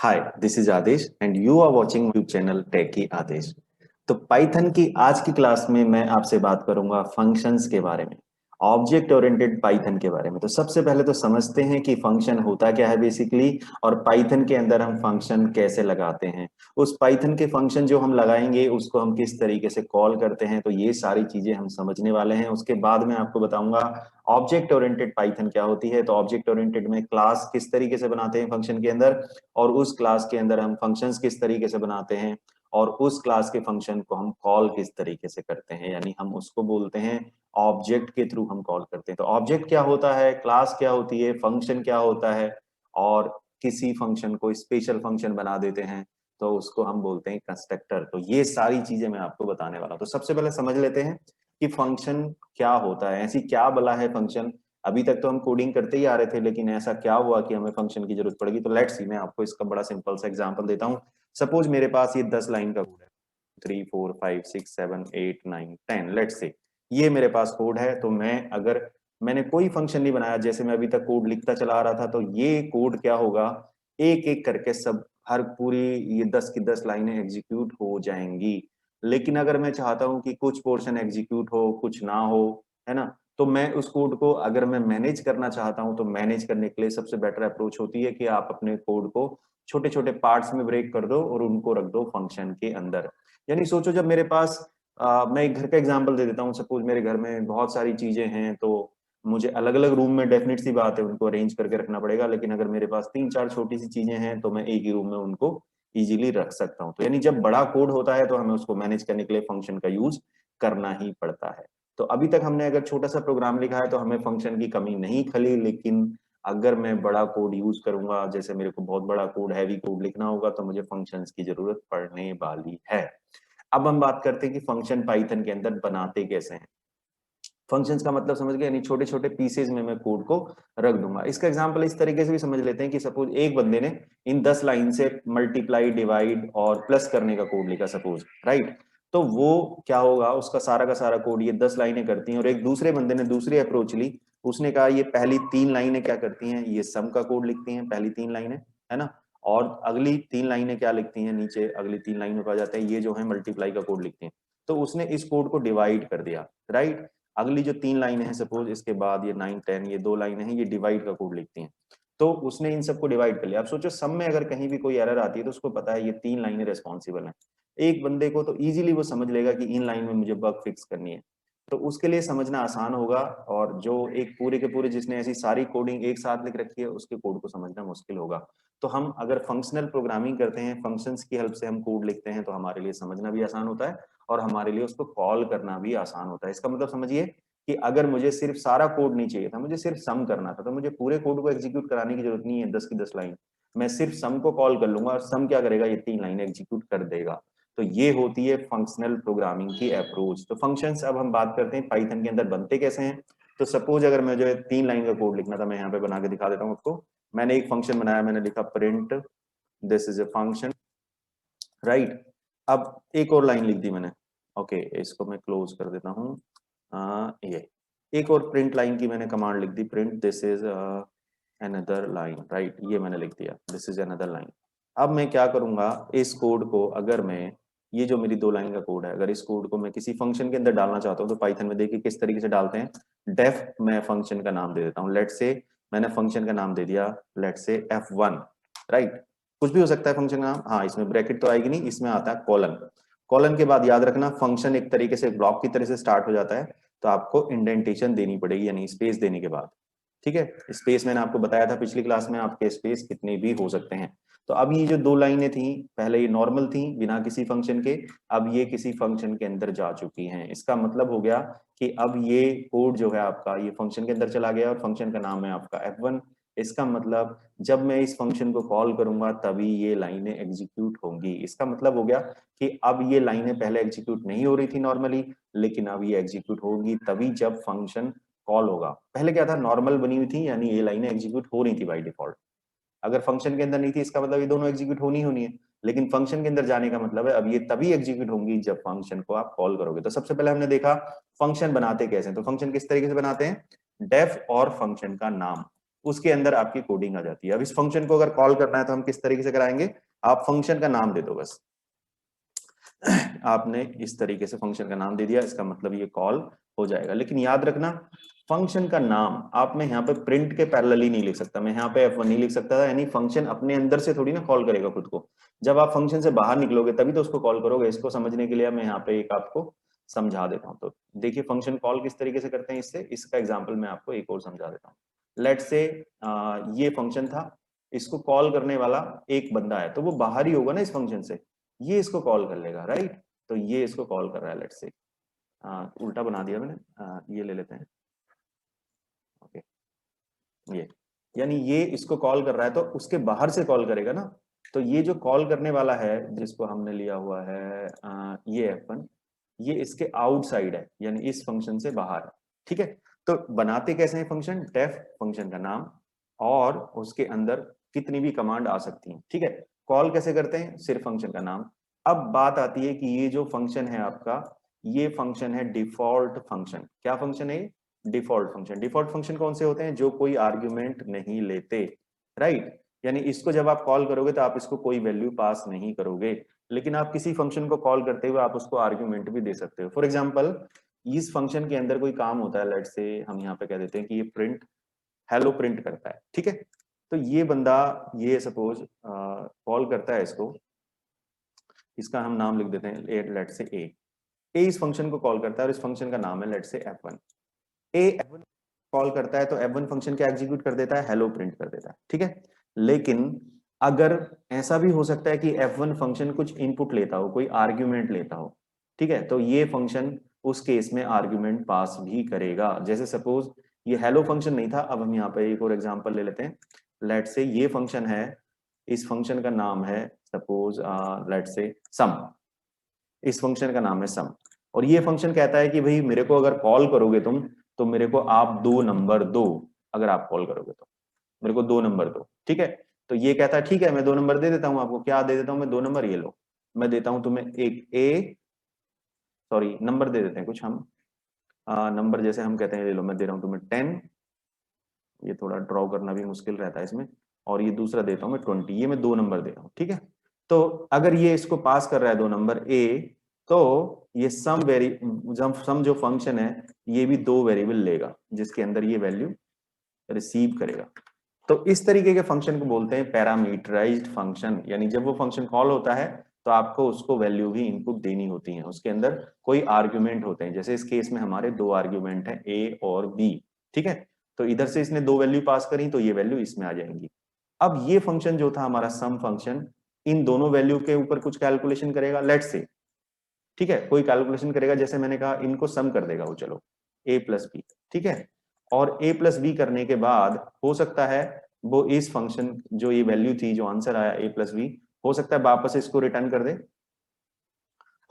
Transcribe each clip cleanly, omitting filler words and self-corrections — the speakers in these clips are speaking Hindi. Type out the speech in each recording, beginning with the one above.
Hi, this is Adesh and you are watching YouTube channel Techie Adesh. तो पाइथन की आज की क्लास में मैं आपसे बात करूंगा फंक्शंस के बारे में, ऑब्जेक्ट ओरिएंटेड पाइथन के बारे में। तो सबसे पहले तो समझते हैं कि फंक्शन होता क्या है बेसिकली, और पाइथन के अंदर हम फंक्शन कैसे लगाते हैं। उस पाइथन के फंक्शन जो हम लगाएंगे उसको हम किस तरीके से कॉल करते हैं, तो ये सारी चीजें हम समझने वाले हैं। उसके बाद मैं आपको बताऊंगा ऑब्जेक्ट ओरिएंटेड पाइथन क्या होती है। तो ऑब्जेक्ट ओरिएंटेड में क्लास किस तरीके से बनाते हैं फंक्शन के अंदर, और उस क्लास के अंदर हम फंक्शंस किस तरीके से बनाते हैं, और उस क्लास के फंक्शन को हम कॉल किस तरीके से करते हैं, यानी हम उसको बोलते हैं ऑब्जेक्ट के थ्रू हम कॉल करते हैं। तो ऑब्जेक्ट क्या होता है, क्लास क्या होती है, फंक्शन क्या होता है, और किसी फंक्शन को स्पेशल फंक्शन बना देते हैं तो उसको हम बोलते हैं कंस्ट्रक्टर। तो ये सारी चीजें मैं आपको बताने वाला हूं। तो सबसे पहले समझ लेते हैं कि फंक्शन क्या होता है, ऐसी क्या बला है फंक्शन। अभी तक तो हम कोडिंग करते ही आ रहे थे, लेकिन ऐसा क्या हुआ कि हमें फंक्शन की जरूरत पड़ेगी। तो लेट्स सी, मैं आपको इसका बड़ा सिंपल सा एग्जांपल देता हूँ। सपोज मेरे पास ये 10 लाइन का कोड है, 3 4 5 6 7 8 9 10, लेट्स से ये मेरे पास कोड है। तो मैंने कोई फंक्शन नहीं बनाया, जैसे मैं अभी तक कोड लिखता चला आ रहा था, तो ये कोड क्या होगा, एक एक करके सब हर पूरी ये 10 की 10 लाइनें एग्जीक्यूट हो जाएंगी। लेकिन अगर मैं चाहता हूं कि कुछ पोर्शन एग्जीक्यूट हो कुछ ना हो, है ना, तो मैं उस कोड को अगर मैं मैनेज करना चाहता हूं, तो मैनेज करने के लिए सबसे बेटर अप्रोच होती है कि आप अपने कोड को छोटे छोटे पार्ट्स में ब्रेक कर दो और उनको रख दो फंक्शन के अंदर। यानी सोचो, जब मेरे पास मैं एक घर का एग्जांपल दे देता हूँ। सपोज मेरे घर में बहुत सारी चीजें हैं, तो मुझे अलग अलग रूम में डेफिनेट सी बात है उनको अरेंज करके रखना पड़ेगा। लेकिन अगर मेरे पास 3 4 छोटी सी चीजें हैं तो मैं एक ही रूम में उनको इजीली रख सकता हूँ। तो यानी जब बड़ा कोड होता है तो हमें उसको मैनेज करने के लिए फंक्शन का यूज करना ही पड़ता है। तो अभी तक हमने अगर छोटा सा प्रोग्राम लिखा है तो हमें फंक्शन की कमी नहीं खली, लेकिन अगर मैं बड़ा कोड यूज करूंगा, जैसे मेरे को बहुत बड़ा कोड, हैवी कोड लिखना होगा, तो मुझे फंक्शंस की जरूरत पड़ने वाली है। अब हम बात करते हैं कि फंक्शन पाइथन के अंदर बनाते कैसे हैं। फंक्शंस का मतलब समझ गए, यानी छोटे छोटे पीसेज में मैं कोड को रख दूंगा। इसका एग्जांपल इस तरीके से भी समझ लेते हैं कि सपोज एक बंदे ने इन 10 लाइन से मल्टीप्लाई डिवाइड और प्लस करने का कोड लिखा सपोज, राइट। तो वो क्या होगा, उसका सारा का सारा कोड ये 10 लाइनें करती हैं, और एक दूसरे बंदे ने दूसरी अप्रोच ली। उसने कहा ये पहली 3 लाइनें क्या करती हैं, ये सम का कोड लिखती हैं पहली 3 लाइनें, है ना। और अगली 3 लाइनें क्या लिखती हैं, नीचे अगली 3 लाइनों पर जाते हैं, ये जो है मल्टीप्लाई का कोड लिखती हैं। तो उसने इस कोड को डिवाइड कर दिया, राइट। अगली जो 3 लाइनें हैं सपोज, इसके बाद ये 9 10 ये 2 लाइनें हैं, ये डिवाइड का कोड लिखती हैं। तो उसने इन सबको डिवाइड कर लिया। अब सोचो, सब में अगर कहीं भी कोई एरर आती है तो उसको पता है ये 3 लाइनें रेस्पॉन्सिबल हैं। एक बंदे को तो इजीली वो समझ लेगा कि इन लाइन में मुझे बग फिक्स करनी है, तो उसके लिए समझना आसान होगा। और जो एक पूरे के पूरे जिसने ऐसी सारी कोडिंग एक साथ लिख रखी है, उसके कोड को समझना मुश्किल होगा। तो हम अगर फंक्शनल प्रोग्रामिंग करते हैं, फंक्शंस की हेल्प से हम कोड लिखते हैं, तो हमारे लिए समझना भी आसान होता है और हमारे लिए उसको कॉल करना भी आसान होता है। इसका मतलब समझिए कि अगर मुझे सिर्फ सारा कोड नहीं चाहिए था, मुझे सिर्फ सम करना था, तो मुझे पूरे कोड को एग्जीक्यूट कराने की जरूरत नहीं है 10 की 10 लाइन। मैं सिर्फ सम को कॉल कर लूंगा और सम क्या करेगा, ये 3 लाइनें एग्जीक्यूट कर देगा। तो ये होती है फंक्शनल प्रोग्रामिंग की अप्रोच। तो फंक्शंस अब हम बात करते हैं पाइथन के अंदर बनते कैसे हैं। तो सपोज अगर मुझे 3 लाइन का कोड लिखना था, मैं यहाँ पे बना के दिखा देता हूँ आपको। मैंने एक फंक्शन बनाया, मैंने लिखा print this is a function, right. अब एक और लाइन लिख दी मैंने, ओके, इसको मैं क्लोज कर देता हूँ। ये एक और प्रिंट लाइन की मैंने कमांड लिख दी, print this is another line, right. ये मैंने लिख दिया, दिस इज अनदर लाइन। अब मैं क्या करूंगा, इस कोड को अगर मैं, ये जो मेरी 2 लाइन का कोड है, अगर इस कोड को मैं किसी फंक्शन के अंदर डालना चाहता हूँ, तो पाइथन में देखिए किस तरीके से डालते हैं। डेफ मैं फंक्शन का नाम दे देता हूँ, लेट से मैंने फंक्शन का नाम दे दिया, लेट से F1, राइट। कुछ भी हो सकता है फंक्शन का नाम, हाँ इसमें ब्रैकेट तो आएगी नहीं, इसमें आता है कॉलन। कॉलन के बाद याद रखना, फंक्शन एक तरीके से ब्लॉक की तरह से स्टार्ट हो जाता है, तो आपको इंडेंटेशन देनी पड़ेगी, यानी स्पेस देने के बाद, ठीक है। स्पेस मैंने आपको बताया था पिछली क्लास में, आपके स्पेस कितने भी हो सकते हैं। तो अब ये जो 2 लाइनें थी, पहले ये नॉर्मल थी बिना किसी फंक्शन के, अब ये किसी फंक्शन के अंदर जा चुकी हैं। इसका मतलब हो गया कि अब ये कोड जो है आपका, ये फंक्शन के अंदर चला गया और फंक्शन का नाम है आपका F1। इसका मतलब जब मैं इस फंक्शन को कॉल करूंगा तभी ये लाइनें एग्जीक्यूट होंगी। इसका मतलब हो गया कि अब ये लाइनें पहले एग्जीक्यूट नहीं हो रही थी नॉर्मली, लेकिन अब ये एग्जीक्यूट होगी तभी जब फंक्शन कॉल होगा। पहले क्या था, नॉर्मल बनी हुई थी, यानी ये लाइनें एग्जीक्यूट हो रही थी बाय डिफॉल्ट। अगर फंक्शन के अंदर नहीं थी, इसका मतलब ये दोनों एग्जीक्यूट होनी है। लेकिन फंक्शन के अंदर जाने का मतलब है अब ये तभी एग्जीक्यूट होंगी जब फंक्शन को आप कॉल करोगे। तो सबसे पहले हमने देखा फंक्शन बनाते कैसे हैं। तो फंक्शन किस तरीके से बनाते हैं, डेफ और फंक्शन का नाम, उसके अंदर आपकी कोडिंग आ जाती है। अब इस फंक्शन को अगर कॉल करना है तो हम किस तरीके से कराएंगे, आप फंक्शन का नाम दे दो बस। आपने इस तरीके से फंक्शन का नाम दे दिया, इसका मतलब ये कॉल हो जाएगा। लेकिन याद रखना फंक्शन का नाम आप में यहाँ पे प्रिंट के पैरेलली नहीं लिख सकता, मैं यहाँ पे F1 नहीं लिख सकता था, यानी फंक्शन अपने अंदर से थोड़ी ना कॉल करेगा खुद को, जब आप फंक्शन से बाहर निकलोगे तभी तो उसको कॉल करोगे। इसको समझने के लिए मैं यहाँ पे एक आपको समझा देता हूँ। तो देखिए फंक्शन कॉल किस तरीके से करते हैं, इससे इसका एग्जाम्पल मैं आपको एक और समझा देता हूँ। लेट्स से ये फंक्शन था, इसको कॉल करने वाला एक बंदा है, तो वो बाहर ही होगा ना इस फंक्शन से, ये इसको कॉल कर लेगा, राइट। तो ये इसको कॉल कर रहा है, लेट्स से उल्टा बना दिया मैंने, ये ले लेते हैं, ओके ये, यानी ये इसको कॉल कर रहा है तो उसके बाहर से कॉल करेगा ना। तो ये जो कॉल करने वाला है जिसको हमने लिया हुआ है ये F1, ये इसके आउटसाइड है, यानी इस फंक्शन से बाहर है, ठीक है। तो बनाते कैसे हैं फंक्शन, डेफ फंक्शन का नाम और उसके अंदर कितनी भी कमांड आ सकती हैं, ठीक है। कॉल कैसे करते हैं, सिर्फ फंक्शन का नाम। अब बात आती है कि ये जो फंक्शन है आपका, ये फंक्शन है डिफॉल्ट फंक्शन। क्या फंक्शन है, डिफॉल्ट फंक्शन। डिफॉल्ट फंक्शन कौन से होते हैं, जो कोई आर्ग्यूमेंट नहीं लेते, राइट। यानी इसको जब आप कॉल करोगे तो आप इसको कोई वैल्यू पास नहीं करोगे, लेकिन आप किसी फंक्शन को कॉल करते हुए आप उसको आर्ग्यूमेंट भी दे सकते हो। फॉर एग्जांपल इस फंक्शन के अंदर कोई काम होता है, लेट्स से हम यहाँ पे कह देते हैं कि ये प्रिंट हेलो प्रिंट करता है, ठीक है। तो ये बंदा ये सपोज कॉल करता है इसको, इसका हम नाम लिख देते हैं लेट्स से ए इस फंक्शन को कॉल करता है और इस फंक्शन का नाम है let's say F1। A F1 call करता है तो F1 फंक्शन क्या एग्जीक्यूट कर देता है, हेलो प्रिंट कर देता है, ठीक है। लेकिन अगर ऐसा भी हो सकता है कि F1 फंक्शन कुछ इनपुट लेता हो, कोई आर्ग्यूमेंट लेता हो, ठीक है, तो ये फंक्शन उस केस में आर्ग्यूमेंट पास भी करेगा। जैसे सपोज ये हेलो फंक्शन नहीं था, अब हम यहाँ पे एक और एग्जांपल ले लेते हैं। लेट से ये फंक्शन है, इस फंक्शन का नाम है सपोज लेट से सम, इस फंक्शन का नाम है सम, और ये फंक्शन कहता है कि भाई मेरे को अगर कॉल करोगे तुम तो मेरे को आप 2 नंबर दो, अगर आप कॉल करोगे तो मेरे को 2 नंबर दो, ठीक है। तो ये कहता है ठीक है मैं 2 नंबर दे देता हूँ आपको, क्या दे देता हूँ मैं 2 नंबर, ये लो मैं देता हूँ तुम्हें एक सॉरी नंबर दे देते हैं कुछ हम, नंबर जैसे हम कहते हैं ले लो मैं दे रहा हूँ तुम्हें 10, ये थोड़ा ड्रॉ करना भी मुश्किल रहता है इसमें, और ये दूसरा देता हूँ मैं 20, ये मैं 2 नंबर दे रहा हूँ, ठीक है। तो अगर ये इसको पास कर रहा है 2 नंबर ए, तो ये सम जो फंक्शन है ये भी 2 वेरिएबल लेगा जिसके अंदर ये वैल्यू रिसीव करेगा। तो इस तरीके के फंक्शन को बोलते हैं पैरामीटराइज्ड फंक्शन, यानी जब वो फंक्शन कॉल होता है तो आपको उसको वैल्यू भी इनपुट देनी होती है, उसके अंदर कोई आर्ग्यूमेंट होते हैं। जैसे इस केस में हमारे 2 आर्ग्यूमेंट हैं ए और बी, ठीक है। तो इधर से इसने 2 वैल्यू पास करी तो ये वैल्यू इसमें आ जाएंगी। अब ये फंक्शन जो था हमारा सम फंक्शन, इन दोनों वैल्यू के ऊपर कुछ कैलकुलेशन करेगा, लेट्स से, ठीक है, कोई कैलकुलेशन करेगा, जैसे मैंने कहा इनको सम कर देगा वो, चलो a प्लस बी, ठीक है। और a प्लस बी करने के बाद हो सकता है वो इस फंक्शन जो ये वैल्यू थी, जो आंसर आया a प्लस बी, हो सकता है वापस इसको रिटर्न कर दे,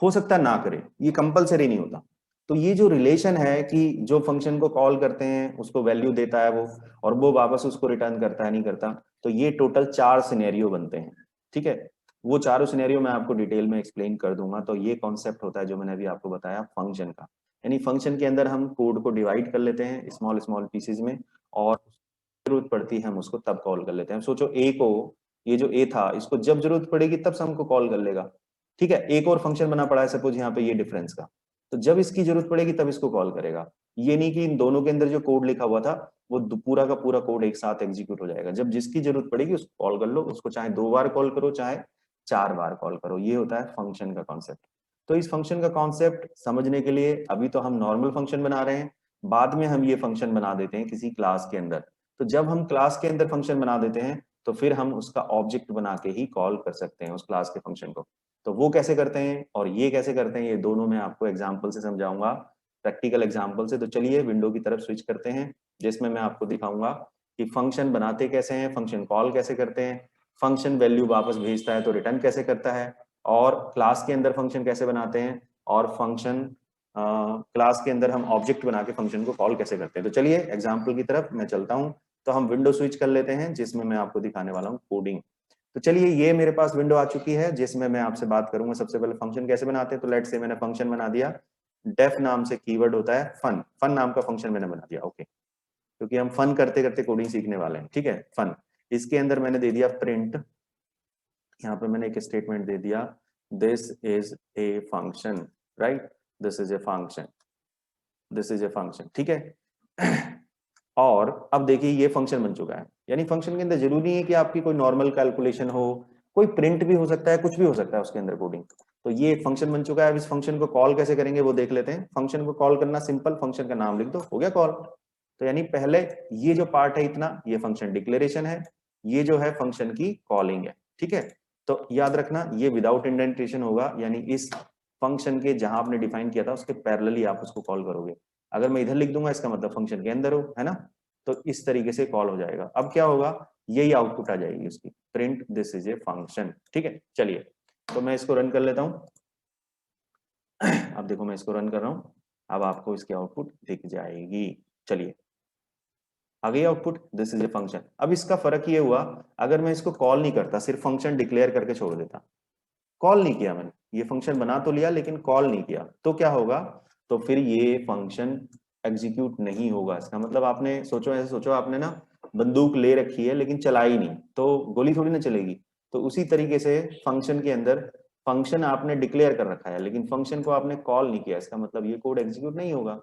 हो सकता है ना करे, ये कंपलसरी नहीं होता। तो ये जो रिलेशन है कि जो फंक्शन को कॉल करते हैं उसको वैल्यू देता है वो, और वो वापस उसको रिटर्न करता है नहीं करता, तो ये टोटल 4 सिनेरियो बनते हैं, ठीक है। वो चारों सिनेरियो मैं आपको डिटेल में एक्सप्लेन कर दूंगा। तो ये कॉन्सेप्ट होता है जो मैंने अभी आपको बताया फंक्शन का, यानी फंक्शन के अंदर हम कोड को डिवाइड कर लेते हैं स्मॉल स्मॉल पीसेज में, और जरूरत पड़ती है हम उसको तब कॉल कर लेते हैं। सोचो ए को, ये जो ए था इसको जब जरूरत पड़ेगी तब सम को कॉल कर लेगा, ठीक है। एक और फंक्शन बना पड़ा है सपोज यहाँ पे ये डिफरेंस का, तो जब इसकी जरूरत पड़ेगी तब इसको कॉल करेगा। ये नहीं कि इन दोनों के अंदर जो कोड लिखा हुआ था वो पूरा का पूरा कोड एक साथ एग्जीक्यूट हो जाएगा, जब जिसकी जरूरत पड़ेगी उसको कॉल कर लो, उसको चाहे 2 बार कॉल करो चाहे 4 बार कॉल करो। ये होता है फंक्शन का कॉन्सेप्ट। तो इस फंक्शन का कॉन्सेप्ट समझने के लिए अभी तो हम नॉर्मल फंक्शन बना रहे हैं, बाद में हम ये फंक्शन बना देते हैं किसी क्लास के अंदर। तो जब हम क्लास के अंदर फंक्शन बना देते हैं तो फिर हम उसका ऑब्जेक्ट बना के ही कॉल कर सकते हैं उस क्लास के फंक्शन को। तो वो कैसे करते हैं और ये कैसे करते हैं, ये दोनों मैं आपको एग्जाम्पल से समझाऊंगा, प्रैक्टिकल एग्जाम्पल से। तो चलिए विंडो की तरफ स्विच करते हैं, जिसमें मैं आपको दिखाऊंगा कि फंक्शन बनाते कैसे हैं, फंक्शन कॉल कैसे करते हैं, फंक्शन वैल्यू वापस भेजता है तो रिटर्न कैसे करता है, और क्लास के अंदर फंक्शन कैसे बनाते हैं, और फंक्शन क्लास के अंदर हम ऑब्जेक्ट बना के फंक्शन को कॉल कैसे करते हैं। तो चलिए एग्जाम्पल की तरफ मैं चलता हूँ। तो हम विंडो स्विच कर लेते हैं जिसमें मैं आपको दिखाने वाला हूँ कोडिंग। तो चलिए ये मेरे पास विंडो आ चुकी है जिसमें मैं आपसे बात करूंगा सबसे पहले फंक्शन कैसे बनाते हैं। तो लेट से मैंने फंक्शन बना दिया, डेफ नाम से कीवर्ड होता है फन, फन नाम का फंक्शन मैंने बना दिया, ओके। क्योंकि हम फन करते करते कोडिंग सीखने वाले हैं, ठीक है, फन। इसके अंदर मैंने दे दिया प्रिंट, यहाँ पे मैंने एक स्टेटमेंट दे दिया, this is a function, right, this is a function, this is a function, ठीक है। और अब देखिए ये फंक्शन बन चुका है, यानी फंक्शन के अंदर जरूरी नहीं है कि आपकी कोई नॉर्मल कैलकुलेशन हो, कोई प्रिंट भी हो सकता है, कुछ भी हो सकता है उसके अंदर कोडिंग। तो ये एक फंक्शन बन चुका है। अब इस फंक्शन को कॉल कैसे करेंगे वो देख लेते हैं। फंक्शन को कॉल करना सिंपल, फंक्शन का नाम लिख दो, हो गया कॉल। तो यानी पहले ये जो पार्ट है इतना, ये फंक्शन डिक्लेरेशन है, ये जो है फंक्शन की कॉलिंग है, ठीक है। तो याद रखना ये विदाउट इंडेंटेशन होगा, यानी इस फंक्शन के जहां आपने डिफाइन किया था उसके पैरेलली आप उसको कॉल करोगे। अगर मैं इधर लिख दूंगा इसका मतलब फंक्शन के अंदर हो, है ना। तो इस तरीके से कॉल हो जाएगा। अब क्या होगा, यही आउटपुट आ जाएगी उसकी, print this is a function, ठीक है। चलिए तो मैं इसको रन कर लेता हूं। अब देखो मैं इसको रन कर रहा हूं, अब आपको इसकी आउटपुट दिख जाएगी। चलिए आ गई output, this is a function. अब इसका फर्क ये हुआ, अगर मैं इसको कॉल नहीं करता, सिर्फ फंक्शन डिक्लेयर करके छोड़ देता, कॉल नहीं किया मैंने, ये फंक्शन बना तो लिया लेकिन कॉल नहीं किया, तो क्या होगा, तो फिर ये फंक्शन एग्जीक्यूट नहीं होगा। इसका मतलब आपने सोचो, ऐसे सोचो आपने ना बंदूक ले रखी है लेकिन चलाई नहीं, तो गोली थोड़ी ना चलेगी। तो उसी तरीके से फंक्शन के अंदर, फंक्शन आपने डिक्लेयर कर रखा है लेकिन फंक्शन को आपने कॉल नहीं किया, इसका मतलब ये कोड एग्जीक्यूट नहीं होगा।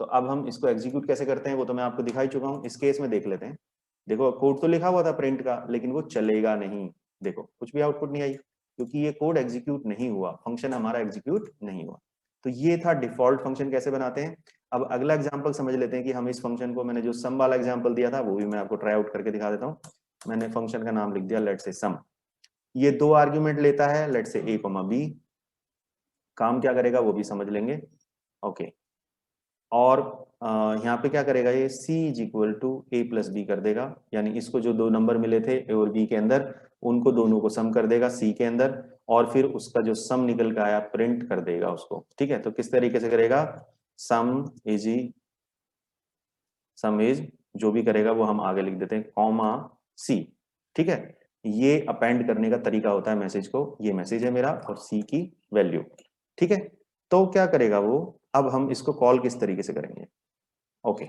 तो अब हम इसको एग्जीक्यूट कैसे करते हैं वो तो मैं आपको दिखा ही चुका हूँ, इस केस में देख लेते हैं। देखो कोड तो लिखा हुआ था प्रिंट का, लेकिन वो चलेगा नहीं, देखो कुछ भी आउटपुट नहीं आई, क्योंकि ये कोड एग्जीक्यूट नहीं हुआ, फंक्शन हमारा एग्जीक्यूट नहीं हुआ। तो ये था डिफॉल्ट फंक्शन कैसे बनाते हैं। अब अगला एग्जांपल समझ लेते हैं कि हम इस फंक्शन को, मैंने जो सम वाला एग्जांपल दिया था वो भी मैं आपको ट्राई आउट करके दिखा देता हूँ। मैंने फंक्शन का नाम लिख दिया लेट्स से सम, ये दो आर्ग्यूमेंट लेता है, लेट्स से a, b। काम क्या करेगा वो भी समझ लेंगे, ओके। और यहाँ पे क्या करेगा, ये c is equal to A plus B कर देगा, यानी इसको जो दो नंबर मिले थे ए और बी के अंदर, उनको दोनों को सम कर देगा c के अंदर, और फिर उसका जो सम निकल के आया प्रिंट कर देगा उसको, ठीक है। तो किस तरीके से करेगा, सम इज जो भी करेगा वो हम आगे लिख देते हैं कॉमा c, ठीक है। ये अपेंड करने का तरीका होता है मैसेज को, ये मैसेज है मेरा और c की वैल्यू, ठीक है। तो क्या करेगा वो, अब हम इसको कॉल किस तरीके से करेंगे, ओके।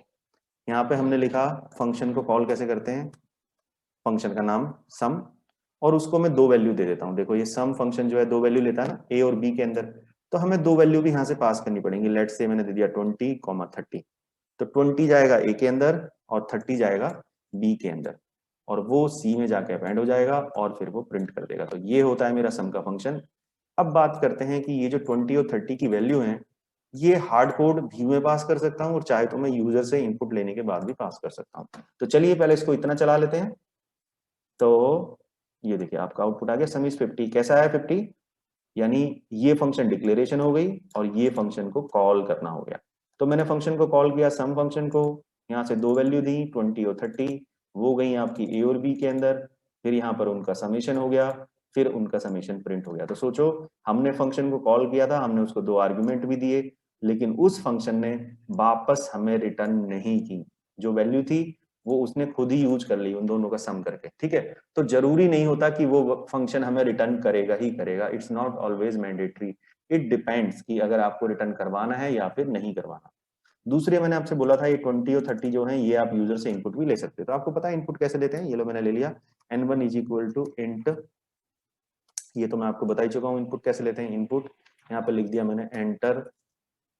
यहाँ पे हमने लिखा फंक्शन को कॉल कैसे करते हैं, फंक्शन का नाम सम, और उसको मैं दो वैल्यू दे देता हूँ। देखो ये सम फंक्शन जो है दो वैल्यू लेता है ना, ए और बी के अंदर, तो हमें दो वैल्यू भी यहाँ से पास करनी पड़ेंगी। लेट्स से मैंने दे दिया 20, 30, तो 20 जाएगा ए के अंदर और 30 जाएगा बी के अंदर, और वो सी में जाके अपेंड हो जाएगा और फिर वो प्रिंट कर देगा। तो ये होता है मेरा सम का फंक्शन। अब बात करते हैं कि ये जो 20 और 30 की वैल्यू है, ये हार्ड कोड भी मैं पास कर सकता हूँ और चाहे तो मैं यूजर से इनपुट लेने के बाद भी पास कर सकता हूँ। तो चलिए पहले इसको इतना चला लेते हैं। तो ये देखिए आपका आउटपुट आ गया, सम इज 50। कैसा है 50, यानी ये फंक्शन डिक्लेरेशन हो गई और ये फंक्शन को कॉल करना हो गया। तो मैंने फंक्शन को कॉल किया, सम फंक्शन को, यहाँ से दो वैल्यू दी 20 और 30, वो गई आपकी ए और बी के अंदर, फिर यहाँ पर उनका समेशन हो गया, फिर उनका समेशन प्रिंट हो गया। तो सोचो हमने फंक्शन को कॉल किया था, हमने उसको दो आर्ग्यूमेंट भी दिए, लेकिन उस फंक्शन ने वापस हमें रिटर्न नहीं की, जो वैल्यू थी वो उसने खुद ही यूज कर ली उन दोनों का सम करके, ठीक है। तो जरूरी नहीं होता कि वो फंक्शन हमें रिटर्न करेगा ही करेगा, it's not always mandatory, it depends कि अगर आपको रिटर्न करवाना है या फिर नहीं करवाना। दूसरे मैंने आपसे बोला था ये 20 और 30 जो है ये आप यूजर से इनपुट भी ले सकते हो। तो आपको पता है इनपुट कैसे लेते हैं, ये लो मैंने ले लिया n1 is equal to int, ये तो मैं आपको बता ही चुका हूँ इनपुट कैसे लेते हैं। इनपुट यहाँ पे लिख दिया मैंने enter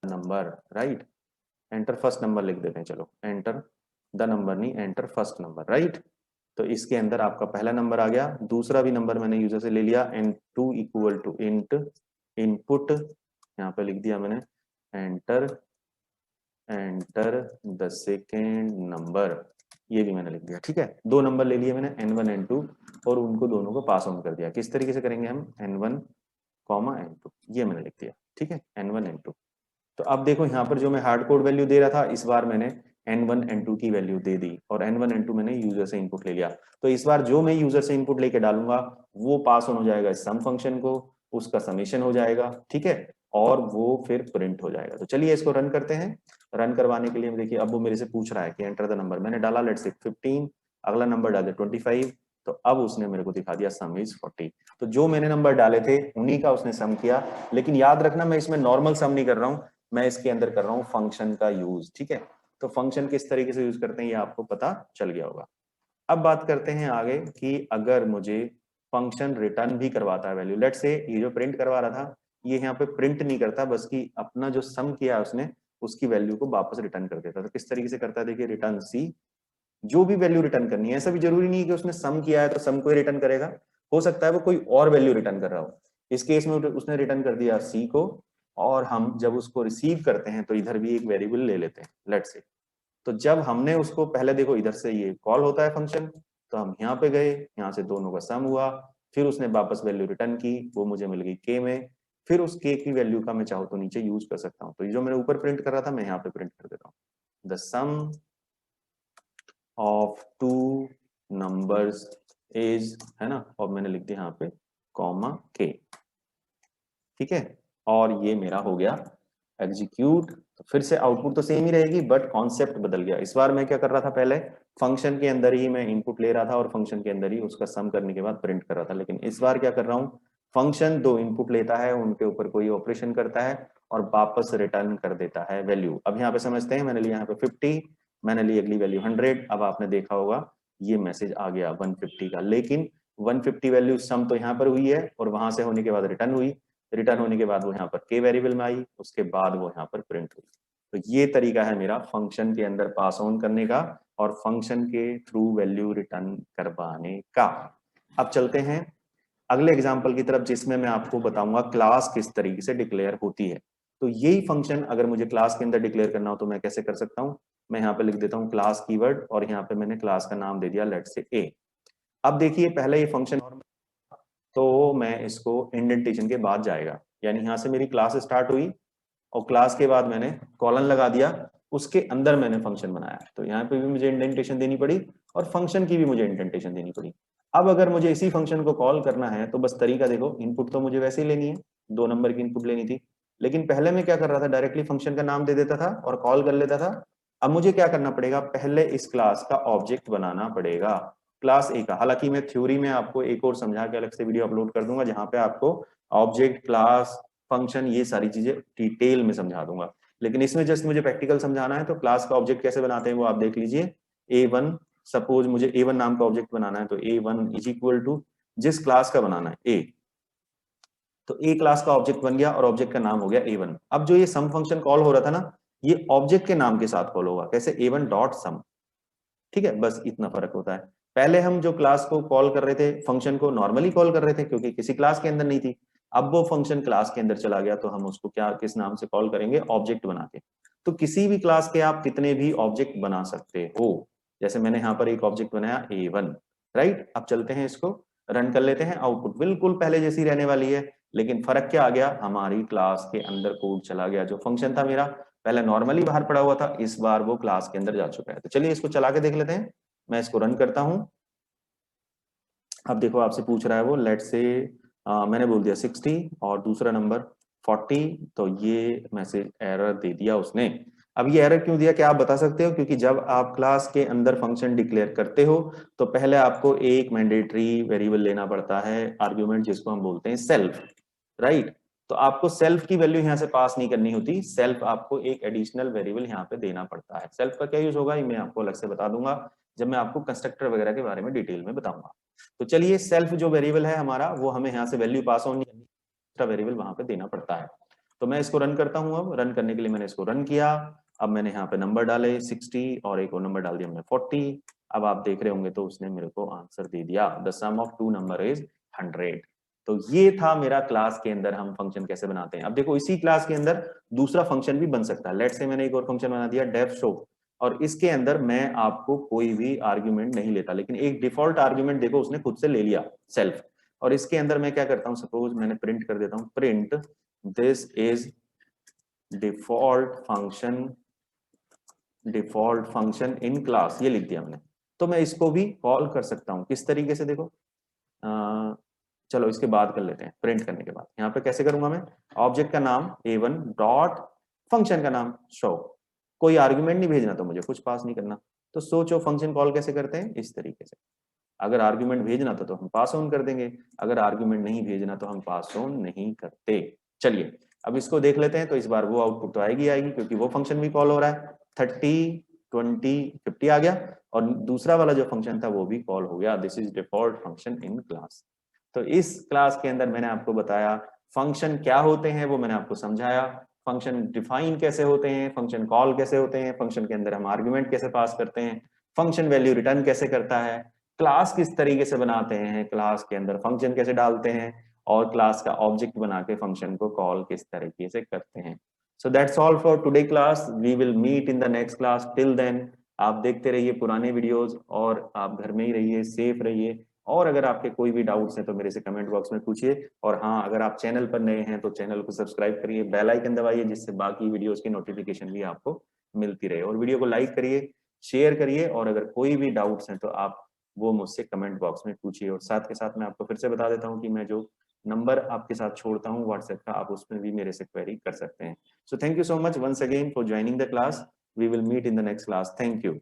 number, right, enter first number लिख देते हैं, चलो एंटर द नंबर नहीं, एंटर फर्स्ट नंबर, राइट। तो इसके अंदर आपका पहला नंबर आ गया, दूसरा भी नंबर मैंने यूजर से ले लिया, n2 equal to int input, यहाँ पे लिख दिया मैंने एंटर द सेकेंड नंबर, ये भी मैंने लिख दिया, ठीक है। दो नंबर ले लिए मैंने n1 n2 और उनको दोनों को पास ऑन कर दिया। किस तरीके से करेंगे हम, n1 n2, ये मैंने लिख दिया, ठीक है, n1 n2। तो अब देखो यहाँ पर जो मैं हार्ड कोड वैल्यू दे रहा था, इस बार मैंने n1 n2 की वैल्यू दे दी और n1 n2 मैंने यूजर से इनपुट ले लिया। तो इस बार जो मैं यूजर से इनपुट लेके डालूंगा वो पास ऑन हो जाएगा इस सम फंक्शन को, उसका समेशन हो जाएगा, ठीक है, और वो फिर प्रिंट हो जाएगा। तो चलिए इसको रन करते हैं। रन करवाने के लिए देखिए अब वो मेरे से पूछ रहा है कि एंटर द नंबर, मैंने डाला लेट्स से 15, अगला नंबर डाल दिया 25, तो अब उसने मेरे को दिखा दिया सम इज 40। तो जो मैंने नंबर डाले थे उन्हीं का उसने सम किया, लेकिन याद रखना मैं इसमें नॉर्मल सम नहीं कर रहा हूँ, मैं इसके अंदर कर रहा हूँ फंक्शन का यूज, ठीक है। तो फंक्शन किस तरीके से यूज करते हैं ये आपको पता चल गया होगा। अब बात करते हैं आगे कि अगर मुझे फंक्शन रिटर्न भी करवाता है वैल्यू, लेट्स से ये जो प्रिंट करवा रहा था ये यहाँ पे प्रिंट नहीं करता, बस कि अपना जो सम किया उसने उसकी वैल्यू को वापस रिटर्न कर देता। तो किस तरीके से करता है देखिए, रिटर्न सी, जो भी वैल्यू रिटर्न करनी है, ऐसा भी जरूरी नहीं है कि उसने सम किया है तो सम को ही रिटर्न करेगा, हो सकता है वो कोई और वैल्यू रिटर्न कर रहा हो। इस केस में उसने रिटर्न कर दिया सी को, और हम जब उसको रिसीव करते हैं तो इधर भी एक वेरिएबल ले लेते हैं लेट्स से। तो जब हमने उसको पहले देखो इधर से ये कॉल होता है फंक्शन, तो हम यहाँ पे गए, यहाँ से दोनों का सम हुआ, फिर उसने वापस वैल्यू रिटर्न की, वो मुझे मिल गई के में, फिर उस के की वैल्यू का मैं चाहूँ तो नीचे यूज कर सकता हूँ। तो ये जो मैंने ऊपर प्रिंट कर रहा था मैं यहाँ पे प्रिंट कर देता हूँ, the sum of two numbers is, है ना, और मैंने लिख दिया यहाँ पे कॉमा के, ठीक है, और ये मेरा हो गया एग्जीक्यूट। तो फिर से आउटपुट तो सेम ही रहेगी बट कॉन्सेप्ट बदल गया। इस बार मैं क्या कर रहा था, पहले फंक्शन के अंदर ही मैं इनपुट ले रहा था और फंक्शन के अंदर ही उसका सम करने के बाद प्रिंट कर रहा था, लेकिन इस बार क्या कर रहा हूँ, फंक्शन दो इनपुट लेता है, उनके ऊपर कोई ऑपरेशन करता है और वापस रिटर्न कर देता है वैल्यू। अब यहाँ पे समझते हैं, मैंने लिया यहाँ पे 50, मैंने ली अगली वैल्यू 100। अब आपने देखा होगा ये मैसेज आ गया 150 का, लेकिन 150 वैल्यू सम तो यहाँ पर हुई है और वहां से होने के बाद रिटर्न हुई, रिटर्न होने के बाद वो यहाँ पर के वेरिएबल में आई, उसके बाद वो यहाँ पर प्रिंट हुई। तो ये तरीका है मेरा फंक्शन के अंदर पास ऑन करने का और फंक्शन के थ्रू वैल्यू रिटर्न करवाने का। अब चलते हैं अगले एग्जांपल की तरफ, जिसमें मैं आपको बताऊंगा क्लास किस तरीके से डिक्लेयर होती है। तो यही फंक्शन अगर मुझे क्लास के अंदर डिक्लेयर करना हो तो मैं कैसे कर सकता हूँ, मैं यहाँ पे लिख देता हूँ क्लास कीवर्ड और यहाँ पे मैंने क्लास का नाम दे दिया लेट्स से ए। अब देखिए पहले ये फंक्शन, तो मैं इसको इंडेंटेशन के बाद जाएगा, यानी यहाँ से मेरी क्लास स्टार्ट हुई और क्लास के बाद मैंने कॉलन लगा दिया, उसके अंदर मैंने फंक्शन बनाया, तो यहाँ पे भी मुझे इंडेंटेशन देनी पड़ी और फंक्शन की भी मुझे इंडेंटेशन देनी पड़ी। अब अगर मुझे इसी फंक्शन को कॉल करना है तो बस तरीका देखो, इनपुट तो मुझे वैसे ही लेनी है, 2 नंबर की इनपुट लेनी थी, लेकिन पहले मैं क्या कर रहा था, डायरेक्टली फंक्शन का नाम दे देता था और कॉल कर लेता था। अब मुझे क्या करना पड़ेगा, पहले इस क्लास का ऑब्जेक्ट बनाना पड़ेगा, क्लास ए का। हालांकि मैं थ्योरी में आपको एक और समझा के अलग से वीडियो अपलोड कर दूंगा जहां पे आपको ऑब्जेक्ट, क्लास, फंक्शन, ये सारी चीजें डिटेल में समझा दूंगा, लेकिन इसमें जस्ट मुझे प्रैक्टिकल समझाना है। तो क्लास का ऑब्जेक्ट कैसे बनाते हैं वो आप देख लीजिए। A1, सपोज मुझे A1 नाम का ऑब्जेक्ट बनाना है, तो A1 इज इक्वल टू जिस क्लास का बनाना है A, तो A क्लास का ऑब्जेक्ट बन गया और ऑब्जेक्ट का नाम हो गया A1। अब जो ये सम फंक्शन कॉल हो रहा था ना, ये ऑब्जेक्ट के नाम के साथ कॉल होगा, कैसे, A1 डॉट सम, ठीक है, बस इतना फर्क होता है। पहले हम जो क्लास को कॉल कर रहे थे, फंक्शन को नॉर्मली कॉल कर रहे थे क्योंकि किसी क्लास के अंदर नहीं थी, अब वो फंक्शन क्लास के अंदर चला गया तो हम उसको क्या, किस नाम से कॉल करेंगे, ऑब्जेक्ट बना के। तो किसी भी क्लास के आप कितने भी ऑब्जेक्ट बना सकते हो, जैसे मैंने यहाँ पर एक ऑब्जेक्ट बनाया A1, राइट। अब चलते हैं इसको रन कर लेते हैं, आउटपुट बिल्कुल पहले जैसी रहने वाली है, लेकिन फर्क क्या आ गया, हमारी क्लास के अंदर कोड चला गया। जो फंक्शन था मेरा पहले नॉर्मली बाहर पड़ा हुआ था, इस बार वो क्लास के अंदर जा चुका है। तो चलिए इसको चला के देख लेते हैं, मैं इसको रन करता हूं। अब देखो आपसे पूछ रहा है वो, लेट से मैंने बोल दिया 60 और दूसरा नंबर 40, तो ये मैसेज एरर दे दिया उसने। अब ये एरर क्यों दिया, क्या आप बता सकते हो? क्योंकि जब आप क्लास के अंदर फंक्शन डिक्लेयर करते हो तो पहले आपको एक मैंडेटरी वेरिएबल लेना पड़ता है, आर्ग्यूमेंट, जिसको हम बोलते हैं सेल्फ, राइट। तो आपको सेल्फ की वैल्यू यहाँ से पास नहीं करनी होती, सेल्फ आपको एक एडिशनल वेरिएबल यहाँ पे देना पड़ता है। सेल्फ का क्या यूज होगा ये मैं आपको अलग से बता दूंगा जब मैं आपको कंस्ट्रक्टर वगैरह के बारे में डिटेल में बताऊंगा। तो चलिए, सेल्फ जो वेरिएबल है हमारा, वो हमें यहाँ से value pass on extra variable वहां पे देना पड़ता है। तो मैं इसको रन करता हूँ। अब रन करने के लिए मैंने इसको रन किया, अब मैंने यहाँ पे नंबर डाले 60 और एक और नंबर डाल दिया हमने 40। अब आप देख रहे होंगे तो उसने मेरे को आंसर दे दिया, the sum of two number is 100। तो ये था मेरा क्लास के अंदर हम फंक्शन कैसे बनाते हैं। अब देखो इसी क्लास के अंदर दूसरा फंक्शन भी बन सकता है। लेट्स से मैंने एक और फंक्शन बना दिया डेफ शो, और इसके अंदर मैं आपको कोई भी आर्ग्यूमेंट नहीं लेता, लेकिन एक डिफॉल्ट आर्ग्यूमेंट देखो उसने खुद से ले लिया, सेल्फ। और इसके अंदर मैं क्या करता हूं, सपोज मैंने प्रिंट कर देता हूं, print this is default function in class, ये लिख दिया मैंने। तो मैं इसको भी कॉल कर सकता हूं किस तरीके से, देखो चलो इसके बाद कर लेते हैं, प्रिंट करने के बाद यहाँ पे कैसे करूंगा मैं, ऑब्जेक्ट का नाम A1 डॉट फंक्शन का नाम शो, कोई आर्ग्यूमेंट नहीं भेजना, तो मुझे कुछ पास नहीं करना। तो सोचो फंक्शन कॉल कैसे करते हैं, इस तरीके से। अगर आर्ग्यूमेंट भेजना तो हम पास ऑन कर देंगे, अगर आर्ग्यूमेंट नहीं भेजना तो हम पास ऑन नहीं करते। चलिए अब इसको देख लेते हैं। तो इस बार वो आउटपुट तो आएगी आएगी क्योंकि वो फंक्शन भी कॉल हो रहा है। 30 50 आ गया और दूसरा वाला जो फंक्शन था वो भी कॉल हो गया। This is default function in class. तो इस क्लास के अंदर मैंने आपको बताया फंक्शन क्या होते हैं, वो मैंने आपको समझाया, फंक्शन डिफाइन कैसे होते हैं, फंक्शन कॉल कैसे होते हैं, फंक्शन के अंदर हम आर्गुमेंट कैसे पास करते हैं, फंक्शन वैल्यू रिटर्न कैसे करता है, क्लास किस तरीके से बनाते हैं, क्लास के अंदर फंक्शन कैसे डालते हैं, और क्लास का ऑब्जेक्ट बना के फंक्शन को कॉल किस तरीके से करते हैं। So that's all for today class. We will meet in the next class. Till then आप देखते रहिए पुराने वीडियोस और आप घर में ही रहिए, सेफ रहिए। और अगर आपके कोई भी डाउट्स हैं तो मेरे से कमेंट बॉक्स में पूछिए। और हाँ, अगर आप चैनल पर नए हैं तो चैनल को सब्सक्राइब करिए, बेल आइकन दबाइए, जिससे बाकी वीडियोस की नोटिफिकेशन भी आपको मिलती रहे। और वीडियो को लाइक करिए, शेयर करिए, और अगर कोई भी डाउट्स हैं तो आप वो मुझसे कमेंट बॉक्स में पूछिए। और साथ के साथ मैं आपको फिर से बता देता हूँ कि मैं जो नंबर आपके साथ छोड़ता हूँ व्हाट्सएप का, आप उसमें भी मेरे से क्वेरी कर सकते हैं। So thank you so much once again for joining the class. We will meet in the next class. Thank you.